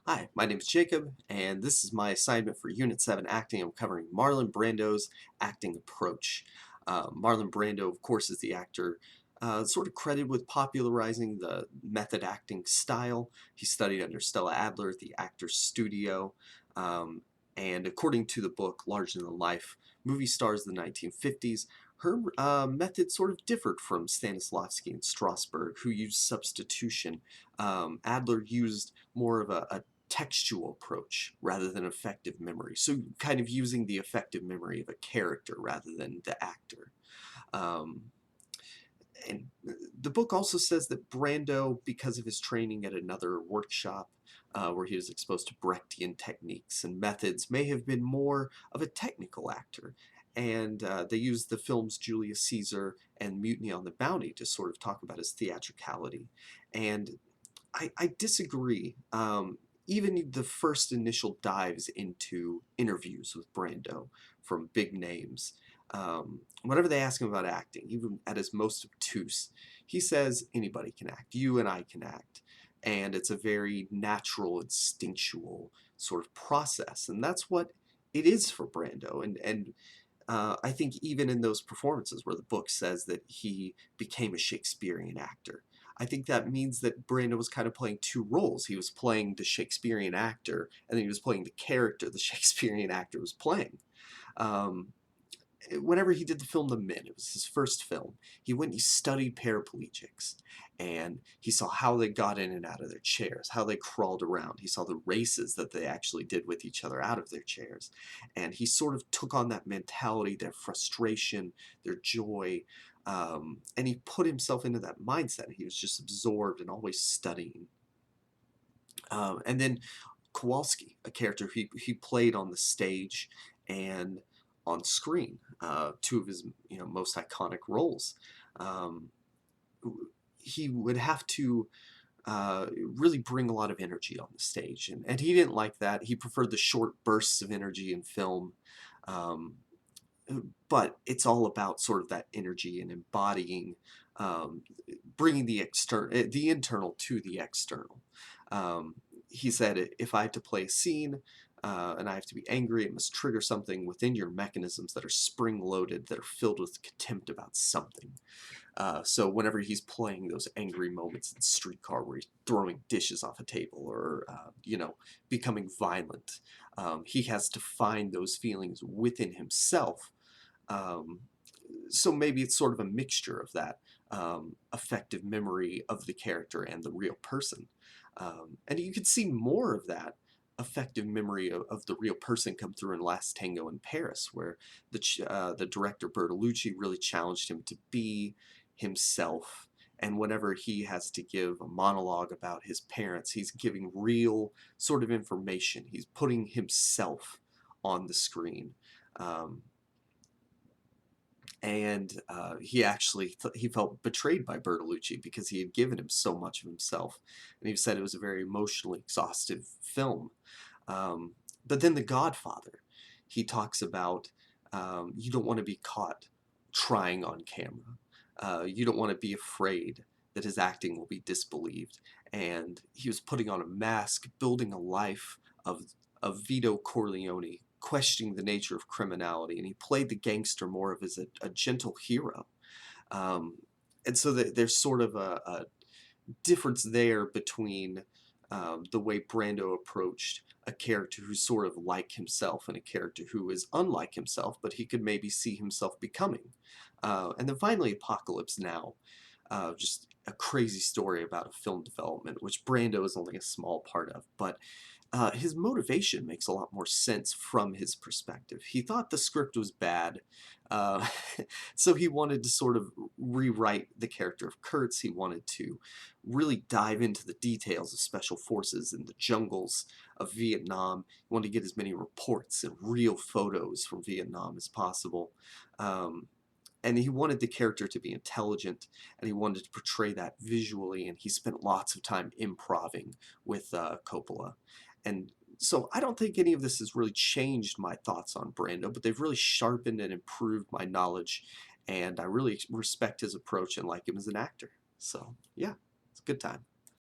Hi, my name is Jacob, and this is my assignment for Unit 7 Acting. I'm covering Marlon Brando's acting approach. Marlon Brando, of course, is the actor sort of credited with popularizing the method acting style. He studied under Stella Adler at the Actors Studio, um, and according to the book Larger Than Life, Movie Stars of the 1950s, her method sort of differed from Stanislavski and Strasberg, who used substitution. Adler used more of a textual approach rather than effective memory. So kind of using the effective memory of a character rather than the actor. Um, and the book also says that Brando, because of his training at another workshop where he was exposed to Brechtian techniques and methods, may have been more of a technical actor. And they used the films Julius Caesar and Mutiny on the Bounty to sort of talk about his theatricality. And I disagree. Even the first initial dives into interviews with Brando from big names, whenever they ask him about acting, even at his most obtuse, he says anybody can act. You and I can act. And it's a very natural, instinctual sort of process. And that's what it is for Brando. And I think even in those performances where the book says that he became a Shakespearean actor, I think that means that Brando was kind of playing two roles. He was playing the Shakespearean actor, and then he was playing the character the Shakespearean actor was playing. Um, Whenever he did the film The Men, it was his first film, he went and he studied paraplegics, and he saw how they got in and out of their chairs, how they crawled around. He saw the races that they actually did with each other out of their chairs, and he sort of took on that mentality, their frustration, their joy, and he put himself into that mindset. He was just absorbed and always studying. And then Kowalski, a character he played on the stage and on screen, two of his most iconic roles. Um, he would have to really bring a lot of energy on the stage, and he didn't like that. He preferred the short bursts of energy in film. Um, but it's all about sort of that energy and embodying, um, bringing the internal to the external. Um, he said, if I have to play a scene and I have to be angry, it must trigger something within your mechanisms that are spring-loaded, that are filled with contempt about something. So whenever he's playing those angry moments in Streetcar where he's throwing dishes off a table or, becoming violent, he has to find those feelings within himself. um, so maybe it's sort of a mixture of that effective memory of the character and the real person. And you could see more of that effective memory of the real person come through in Last Tango in Paris, where the director Bertolucci really challenged him to be himself. And whenever he has to give a monologue about his parents, he's giving real sort of information. He's putting himself on the screen. Um, and he felt betrayed by Bertolucci because he had given him so much of himself, and he said it was a very emotionally exhaustive film. Um, but then The Godfather, he talks about you don't want to be caught trying on camera. You don't want to be afraid that his acting will be disbelieved, and he was putting on a mask, building a life of Vito Corleone, questioning the nature of criminality, and he played the gangster more of as a gentle hero. Um, and so there's sort of a difference there between the way Brando approached a character who's sort of like himself and a character who is unlike himself, but he could maybe see himself becoming. And then finally, Apocalypse Now, just a crazy story about a film development, which Brando is only a small part of, but his motivation makes a lot more sense from his perspective. He thought the script was bad, uh, so he wanted to sort of rewrite the character of Kurtz. He wanted to really dive into the details of special forces in the jungles of Vietnam. He wanted to get as many reports and real photos from Vietnam as possible. Um, and he wanted the character to be intelligent, and he wanted to portray that visually, and he spent lots of time improving with Coppola. And so I don't think any of this has really changed my thoughts on Brando, but they've really sharpened and improved my knowledge, and I really respect his approach and like him as an actor. So yeah, it's a good time.